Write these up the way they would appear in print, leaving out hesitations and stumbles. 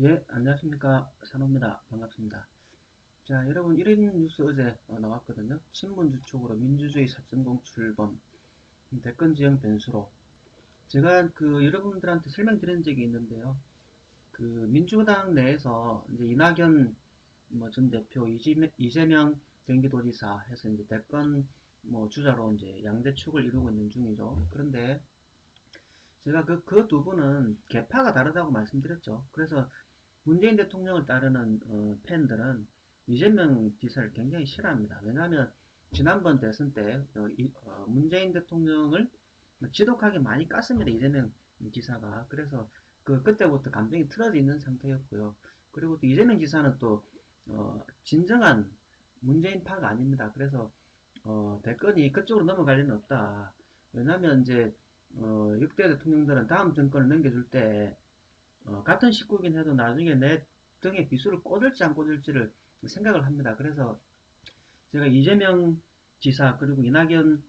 예, 안녕하십니까. 산호입니다. 반갑습니다. 자, 여러분, 이런 뉴스 어제 나왔거든요. 친문 주축으로 민주주의 사전공 출범, 대권 지형 변수로. 제가 여러분들한테 설명드린 적이 있는데요. 민주당 내에서 이제 이낙연 전 대표, 이재명 경기도지사 해서 이제 대권 주자로 이제 양대축을 이루고 있는 중이죠. 그런데 제가 그 두 분은 계파가 다르다고 말씀드렸죠. 그래서 문재인 대통령을 따르는 팬들은 이재명 지사를 굉장히 싫어합니다. 왜냐하면 지난번 대선 때 문재인 대통령을 지독하게 많이 깠습니다. 이재명 지사가. 그래서 그때부터 감정이 틀어져 있는 상태였고요. 그리고 또 이재명 지사는 또 진정한 문재인파가 아닙니다. 그래서 대권이 그쪽으로 넘어갈 리는 없다. 왜냐하면 이제 6대 대통령들은 다음 정권을 넘겨줄 때 같은 식구긴 해도 나중에 내 등에 비수를 꽂을지 안 꽂을지를 생각을 합니다. 그래서 제가 이재명 지사 그리고 이낙연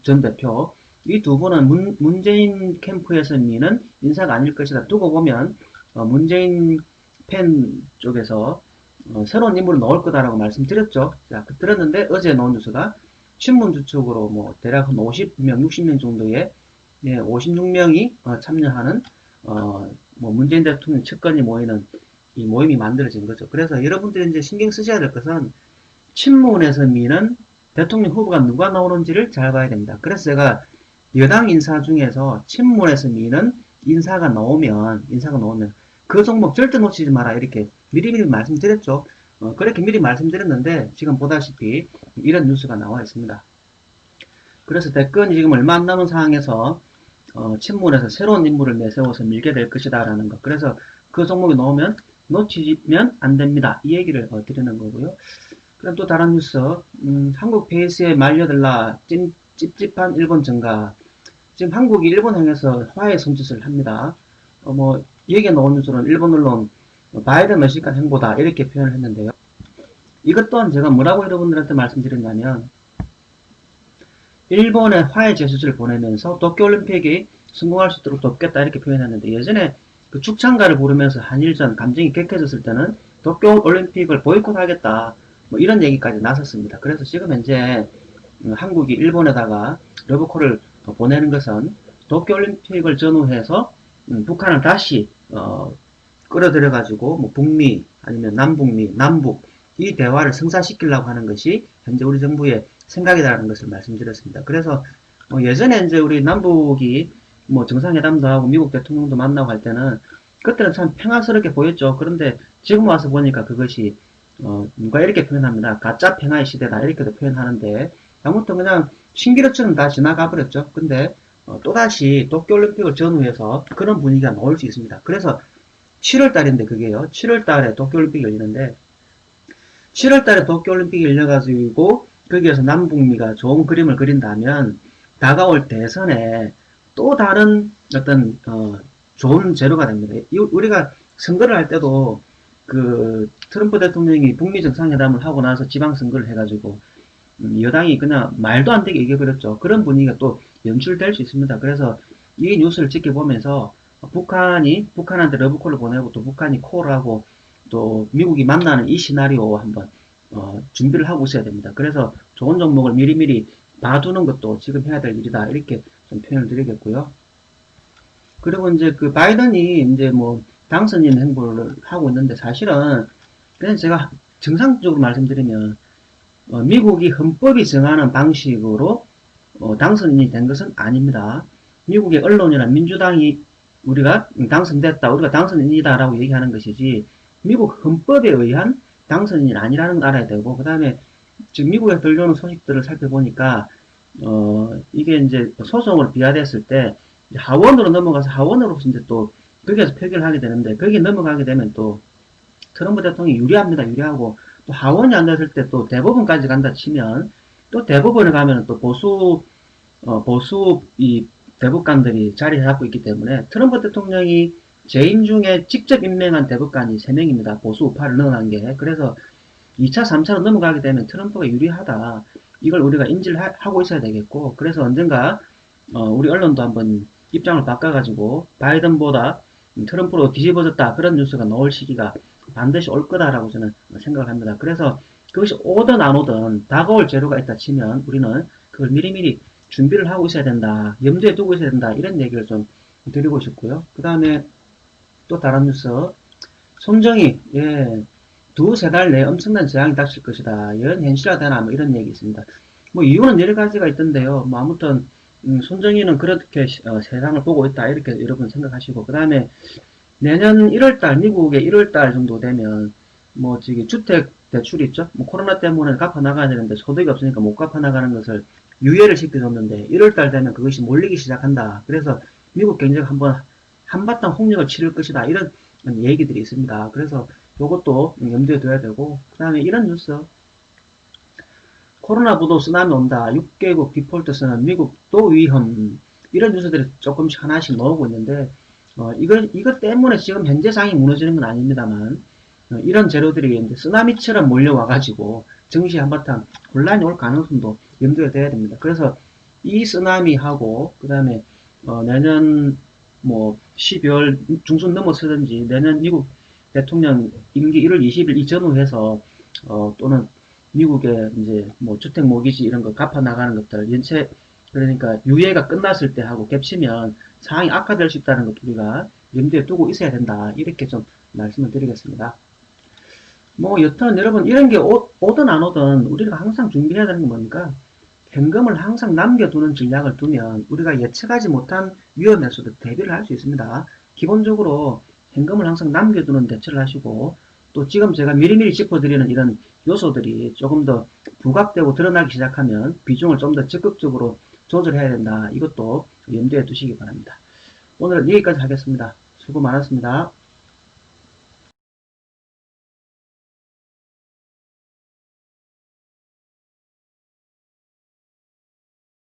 전 대표 이 두 분은 문재인 캠프에서 미는 인사가 아닐 것이다. 두고 보면 문재인 팬 쪽에서 새로운 인물을 넣을 거다라고 말씀드렸죠. 자, 들었는데 어제 나온 뉴스가 친문 주축으로 대략 한 50명, 60명 정도의 56명이 참여하는 문재인 대통령 측근이 모이는 이 모임이 만들어진 거죠. 그래서 여러분들이 이제 신경 쓰셔야 될 것은 친문에서 미는 대통령 후보가 누가 나오는지를 잘 봐야 됩니다. 그래서 제가 여당 인사 중에서 친문에서 미는 인사가 나오면 그 종목 절대 놓치지 마라 이렇게 미리미리 말씀드렸죠. 그렇게 미리 말씀드렸는데 지금 보다시피 이런 뉴스가 나와 있습니다. 그래서 대권이 지금 얼마 안 남은 상황에서 친문에서 새로운 인물을 내세워서 밀게 될 것이다 라는 것. 그래서 그 종목이 나오면 놓치면 안 됩니다. 이 얘기를 드리는 거고요. 그럼 또 다른 뉴스, 한국 페이스에 말려들라 찝찝한 일본 증가. 지금 한국이 일본 향해서 화해 손짓을 합니다. 여기에 나온 뉴스는 일본 언론 바이든 머시간 행보다 이렇게 표현을 했는데요. 이것 또한 제가 뭐라고 여러분들한테 말씀드렸냐면 일본에 화해 제스처를 보내면서 도쿄올림픽이 성공할 수 있도록 돕겠다 이렇게 표현했는데 예전에 그 축창가를 부르면서 한일전 감정이 격해졌을 때는 도쿄올림픽을 보이콧하겠다 이런 얘기까지 나섰습니다. 그래서 지금 현재 한국이 일본에다가 러브콜을 보내는 것은 도쿄올림픽을 전후해서 북한을 다시 끌어들여 가지고 북미 아니면 남북미 남북 이 대화를 성사시키려고 하는 것이 현재 우리 정부의 생각이라는 것을 말씀드렸습니다. 그래서 예전에 이제 우리 남북이 정상회담도 하고 미국 대통령도 만나고 할 때는 그때는 참 평화스럽게 보였죠. 그런데 지금 와서 보니까 그것이 누가 이렇게 표현합니다. 가짜 평화의 시대다 이렇게도 표현하는데 아무튼 그냥 신기루처럼 다 지나가 버렸죠. 근데 또다시 도쿄올림픽을 전후해서 그런 분위기가 나올 수 있습니다. 그래서 7월달인데 그게요. 7월달에 도쿄올림픽이 열리는데 7월달에 도쿄올림픽이 열려가지고 거기에서 남북미가 좋은 그림을 그린다면 다가올 대선에 또 다른 어떤 좋은 재료가 됩니다. 우리가 선거를 할 때도 트럼프 대통령이 북미 정상회담을 하고 나서 지방선거를 해가지고 여당이 그냥 말도 안 되게 이겨버렸죠. 그런 분위기가 또 연출될 수 있습니다. 그래서 이 뉴스를 지켜보면서 북한한테 러브콜을 보내고 또 북한이 콜을 하고 또 미국이 만나는 이 시나리오 한번 준비를 하고 있어야 됩니다. 그래서 좋은 종목을 미리미리 봐두는 것도 지금 해야 될 일이다. 이렇게 좀 표현을 드리겠고요. 그리고 이제 바이든이 이제 당선인 행보를 하고 있는데 사실은 그냥 제가 정상적으로 말씀드리면 미국이 헌법이 정하는 방식으로 당선인이 된 것은 아닙니다. 미국의 언론이나 민주당이 우리가 당선됐다, 우리가 당선인이다 라고 얘기하는 것이지 미국 헌법에 의한 당선인이 아니라는 걸 알아야 되고, 그 다음에 지금 미국에 들려오는 소식들을 살펴보니까 이게 이제 소송을 비하됐을 때 하원으로 넘어가서 하원으로서 이제 또 거기에서 표결을 하게 되는데 거기 넘어가게 되면 또 트럼프 대통령이 유리합니다. 유리하고 또 하원이 안 됐을 때 또 대법원까지 간다 치면 또 대법원에 가면 또 보수 이 대법관들이 자리 잡고 있기 때문에 트럼프 대통령이 재임 중에 직접 임명한 대법관이 3명입니다. 보수 우파를 넣어놓은 게. 그래서 2차, 3차로 넘어가게 되면 트럼프가 유리하다. 이걸 우리가 인지를 하고 있어야 되겠고, 그래서 언젠가 우리 언론도 한번 입장을 바꿔가지고 바이든보다 트럼프로 뒤집어졌다 그런 뉴스가 나올 시기가 반드시 올 거다라고 저는 생각을 합니다. 그래서 그것이 오든 안 오든 다가올 재료가 있다 치면 우리는 그걸 미리미리 준비를 하고 있어야 된다, 염두에 두고 있어야 된다, 이런 얘기를 좀 드리고 싶고요. 그 다음에 또 다른 뉴스, 손정이, 예, 두세 달 내에 엄청난 저항이 닥칠 것이다, 연현실화되나, 뭐 이런 얘기 있습니다. 뭐 이유는 여러 가지가 있던데요. 뭐 아무튼 손정희는 그렇게 세상을 보고 있다, 이렇게 여러분 생각하시고, 그 다음에 내년 1월달, 미국의 1월달 정도 되면 뭐 저기 주택 대출 있죠. 뭐 코로나 때문에 갚아 나가야 되는데 소득이 없으니까 못 갚아 나가는 것을 유예를 시켜줬는데 1월달 되면 그것이 몰리기 시작한다. 그래서 미국 경제가 한번 한바탕 홍역을 치를 것이다, 이런 얘기들이 있습니다. 그래서 이것도 염두에 둬야 되고, 그 다음에 이런 뉴스, 코로나 부도 쓰나미 온다, 6개국 디폴트 쓰는 미국도 위험, 이런 뉴스들이 조금씩 하나씩 나오고 있는데, 이것 때문에 지금 현재 상황이 무너지는 건 아닙니다만, 이런 재료들이 이제 쓰나미처럼 몰려와가지고 증시 한바탕 혼란이 올 가능성도 염두에 둬야 됩니다. 그래서 이 쓰나미하고, 그 다음에 내년 뭐 12월 중순 넘어서든지 내년 미국 대통령 임기 1월 20일 이전후 해서 또는 미국의 이제 뭐 주택 모기지 이런 거 갚아 나가는 것들 연체, 그러니까 유예가 끝났을 때 하고 겹치면 상황이 악화될 수 있다는 것 우리가 염두에 두고 있어야 된다, 이렇게 좀 말씀을 드리겠습니다. 뭐 여튼 여러분, 이런 게 오든 안 오든 우리가 항상 준비해야 되는 건 뭡니까? 현금을 항상 남겨두는 전략을 두면 우리가 예측하지 못한 위험에서도 대비를 할 수 있습니다. 기본적으로 현금을 항상 남겨두는 대처를 하시고, 또 지금 제가 미리미리 짚어드리는 이런 요소들이 조금 더 부각되고 드러나기 시작하면 비중을 좀 더 적극적으로 조절해야 된다, 이것도 염두에 두시기 바랍니다. 오늘은 여기까지 하겠습니다. 수고 많았습니다.